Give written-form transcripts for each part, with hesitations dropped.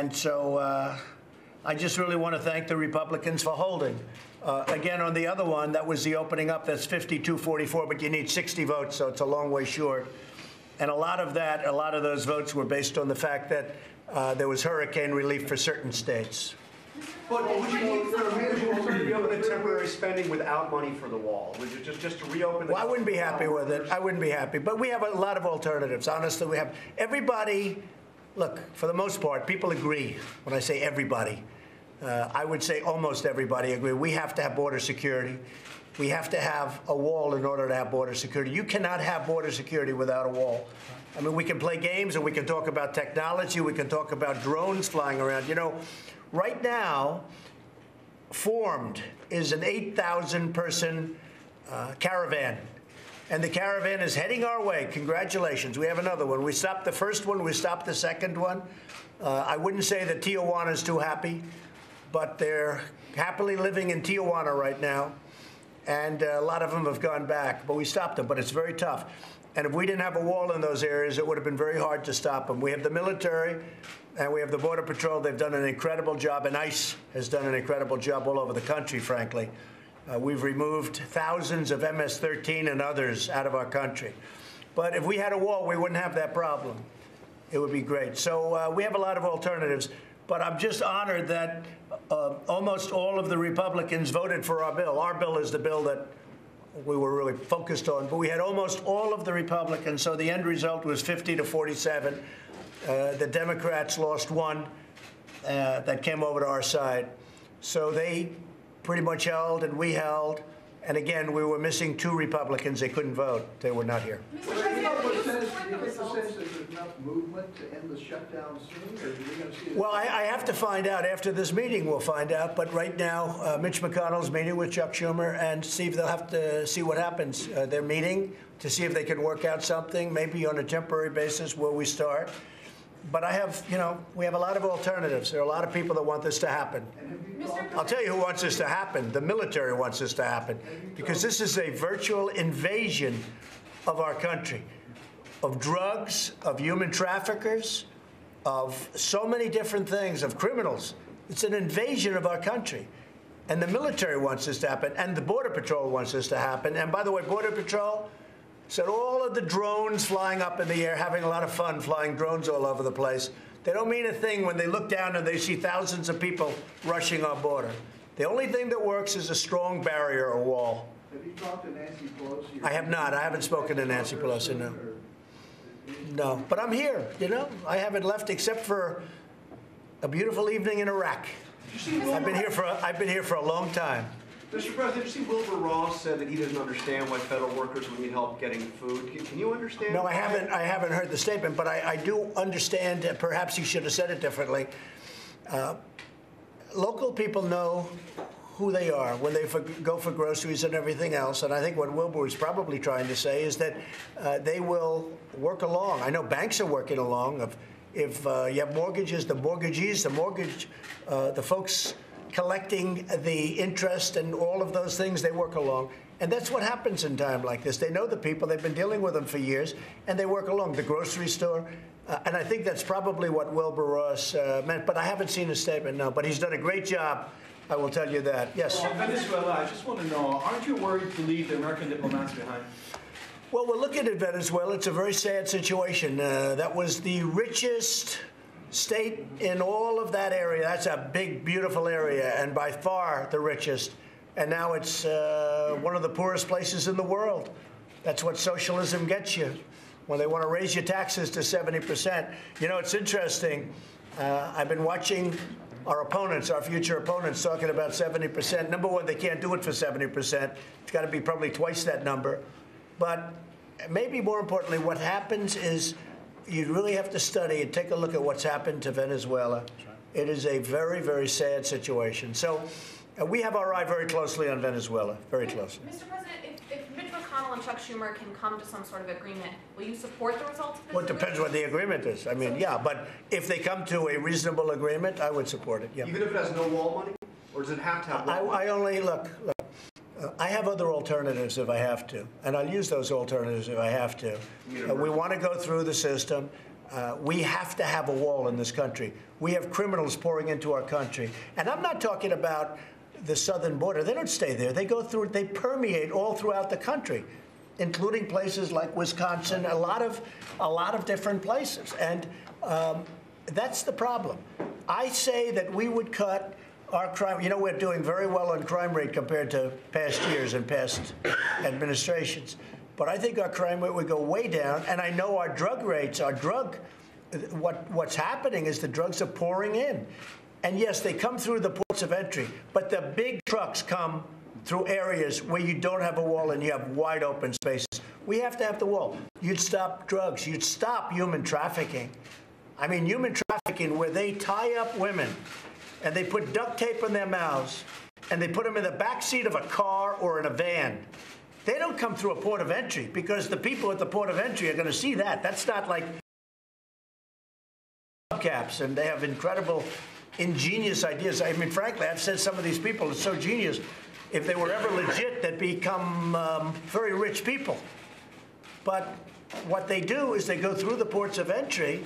And so I just really want to thank the Republicans for holding. Again, on the other one, that was the opening up. That's 52-44, but you need 60 votes, so it's a long way short. And a lot of those votes were based on the fact that there was hurricane relief for certain states. But would you need to reopen the temporary spending without money for the wall? Would you just to reopen the... Well, I wouldn't be happy with it. I wouldn't be happy. But we have a lot of alternatives. Honestly, we have everybody. Look, for the most part, people agree. When I say everybody, I would say almost everybody agree. We have to have border security. We have to have a wall in order to have border security. You cannot have border security without a wall. I mean, we can play games and we can talk about technology. We can talk about drones flying around. You know, right now, formed is an 8,000-person caravan. And the caravan is heading our way. Congratulations. We have another one. We stopped the first one. We stopped the second one. I wouldn't say that Tijuana is too happy, but they're happily living in Tijuana right now. And a lot of them have gone back. But we stopped them. But it's very tough. And if we didn't have a wall in those areas, it would have been very hard to stop them. We have the military, and we have the Border Patrol. They've done an incredible job, and ICE has done an incredible job all over the country, frankly. We've removed thousands of MS-13 and others out of our country. But if we had a wall, we wouldn't have that problem. It would be great. So we have a lot of alternatives. But I'm just honored that almost all of the Republicans voted for our bill. Our bill is the bill that we were really focused on. But we had almost all of the Republicans. So the end result was 50-47. The Democrats lost one that came over to our side. So they pretty much held, and we held. And again, we were missing 2 Republicans. They couldn't vote. They were not here. Mr. President, do you support the results? Is there enough movement to end the shutdown soon, or are we going to see it? Well, I have to find out. After this meeting, we'll find out. But right now, Mitch McConnell's meeting with Chuck Schumer, and Steve, they'll have to see what happens. They're meeting to see if they can work out something, maybe on a temporary basis where we start. But I have, you know, we have a lot of alternatives. There are a lot of people that want this to happen. I'll tell you who wants this to happen. The military wants this to happen, because this is a virtual invasion of our country, of drugs, of human traffickers, of so many different things, of criminals. It's an invasion of our country. And the military wants this to happen, and the Border Patrol wants this to happen. And by the way, Border Patrol said all of the drones flying up in the air, having a lot of fun flying drones all over the place. They don't mean a thing when they look down and they see thousands of people rushing our border. The only thing that works is a strong barrier or wall. Have you talked to Nancy Pelosi? I have not. I haven't spoken to Nancy Pelosi, no. No, but I'm here, you know. I haven't left except for a beautiful evening in Iraq. I've been here for a long time. Mr. President, did you see Wilbur Ross said that he doesn't understand why federal workers would need help getting food? Can you understand? No, I haven't heard the statement, but I do understand. Perhaps he should have said it differently. Local people know who they are when they go for groceries and everything else. And I think what Wilbur was probably trying to say is that they will work along. I know banks are working along. If you have mortgages, the mortgagees, the folks collecting the interest and all of those things, they work along. And that's what happens in time like this. They know the people. They've been dealing with them for years, and they work along. The grocery store. And I think that's probably what Wilbur Ross meant. But I haven't seen his statement, no. But he's done a great job. I will tell you that. Yes? Well, Venezuela, I just want to know, aren't you worried to leave the American diplomats behind? Well, we're looking at Venezuela. It's a very sad situation. That was the richest state in all of that area. That's a big, beautiful area, and by far the richest. And now it's one of the poorest places in the world. That's what socialism gets you, when they want to raise your taxes to 70%. You know, it's interesting. I've been watching our opponents, our future opponents, talking about 70%. Number one, they can't do it for 70%. It's got to be probably twice that number. But maybe more importantly, what happens is you really have to study and take a look at what's happened to Venezuela. It is a very, very sad situation. So we have our eye very closely on Venezuela, very closely. Mr. President, if Mitch McConnell and Chuck Schumer can come to some sort of agreement, will you support the results of this? Well, it depends what the agreement is. I mean, yeah, but if they come to a reasonable agreement, I would support it, yeah. Even if it has no wall money? Or does it have to have wall money? I only, look, I have other alternatives if I have to, and I'll use those alternatives if I have to. We want to go through the system. We have to have a wall in this country. We have criminals pouring into our country. And I'm not talking about the southern border. They don't stay there. They go through, they permeate all throughout the country, including places like Wisconsin, a lot of different places. And that's the problem. I say that we would cut our crime. You know, we're doing very well on crime rate compared to past years and past administrations. But I think our crime rate would go way down. And I know our drug rates, what's happening is the drugs are pouring in. And yes, they come through the ports of entry, but the big trucks come through areas where you don't have a wall and you have wide open spaces. We have to have the wall. You'd stop drugs. You'd stop human trafficking. I mean, human trafficking where they tie up women and they put duct tape in their mouths and they put them in the back seat of a car or in a van. They don't come through a port of entry because the people at the port of entry are going to see that. That's not like caps, and they have incredible, ingenious ideas. I mean, frankly, I've said some of these people are so genius. If they were ever legit, they'd become very rich people. But what they do is they go through the ports of entry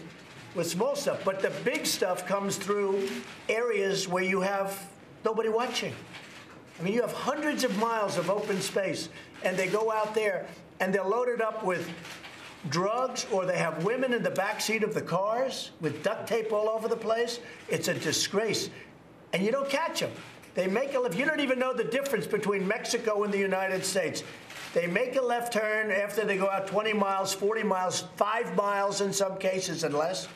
with small stuff. But the big stuff comes through areas where you have nobody watching. I mean, you have hundreds of miles of open space, and they go out there, and they're loaded up with drugs, or they have women in the back seat of the cars with duct tape all over the place. It's a disgrace. And you don't catch them. They make a left. You don't even know the difference between Mexico and the United States. They make a left turn after they go out 20 miles, 40 miles, 5 miles in some cases and less.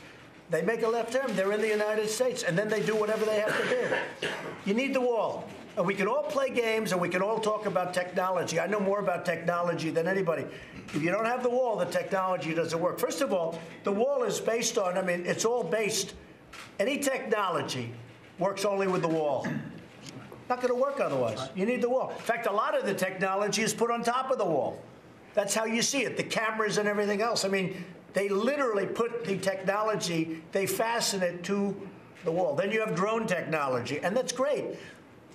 They make a left turn. They're in the United States. And then they do whatever they have to do. You need the wall. And we can all play games and we can all talk about technology. I know more about technology than anybody. If you don't have the wall, the technology doesn't work. First of all, the wall is based on, I mean, it's all based, any technology works only with the wall. Not going to work otherwise. You need the wall. In fact, a lot of the technology is put on top of the wall. That's how you see it, the cameras and everything else. I mean, they literally put the technology, they fasten it to the wall. Then you have drone technology, and that's great.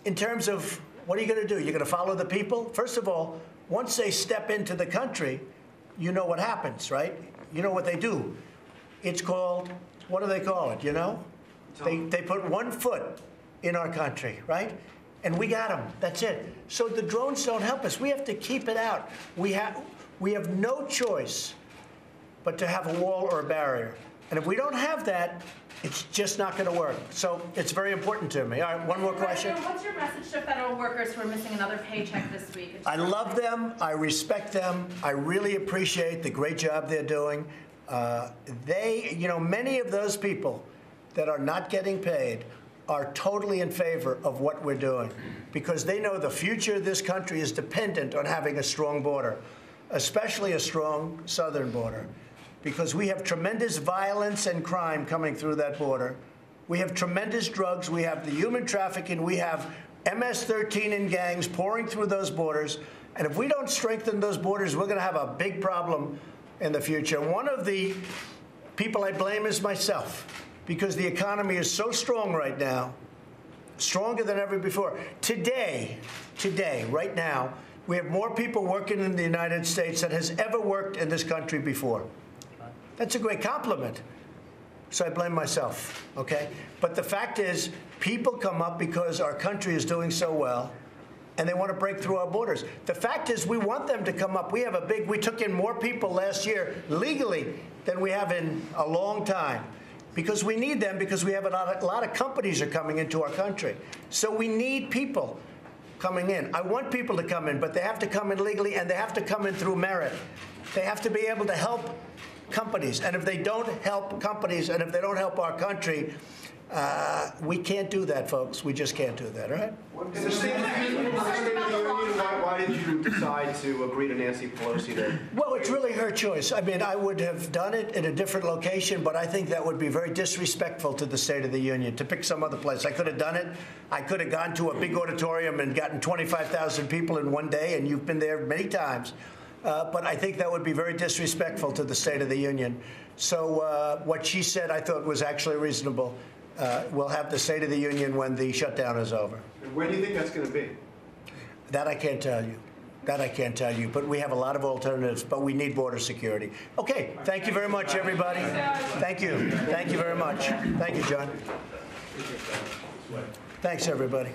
In terms of what are you going to do? You're going to follow the people? First of all, once they step into the country, you know what happens, right? You know what they do. It's called, what do they call it, you know? They put 1 foot in our country, right? And we got them. That's it. So the drones don't help us. We have to keep it out. We have no choice but to have a wall or a barrier. And if we don't have that, it's just not going to work. So it's very important to me. All right, one more question. What's your message to federal workers who are missing another paycheck this week? I love them. I respect them. I really appreciate the great job they're doing. Many of those people that are not getting paid are totally in favor of what we're doing because they know the future of this country is dependent on having a strong border, especially a strong southern border, because we have tremendous violence and crime coming through that border. We have tremendous drugs. We have the human trafficking. We have MS-13 in gangs pouring through those borders. And if we don't strengthen those borders, we're going to have a big problem in the future. One of the people I blame is myself, because the economy is so strong right now, stronger than ever before. Today, right now, we have more people working in the United States than has ever worked in this country before. That's a great compliment. So I blame myself, okay? But the fact is, people come up because our country is doing so well, and they want to break through our borders. The fact is, we want them to come up. We took in more people last year legally than we have in a long time, because we need them, because we have a lot of companies are coming into our country. So we need people coming in. I want people to come in, but they have to come in legally, and they have to come in through merit. They have to be able to help companies. And if they don't help companies, and if they don't help our country, we can't do that, folks. We just can't do that, all right? In the State of the Union, why did you decide to agree to Nancy Pelosi to? Well, it's really her choice. I mean, I would have done it in a different location, but I think that would be very disrespectful to the State of the Union to pick some other place. I could have done it. I could have gone to a big auditorium and gotten 25,000 people in one day, and you've been there many times. But I think that would be very disrespectful to the State of the Union. So what she said, I thought, was actually reasonable. We'll have the State of the Union when the shutdown is over. And when do you think that's going to be? That I can't tell you. That I can't tell you, but we have a lot of alternatives, but we need border security. Okay, thank you very much, everybody. Thank you. Thank you very much. Thank you, John. Thanks, everybody.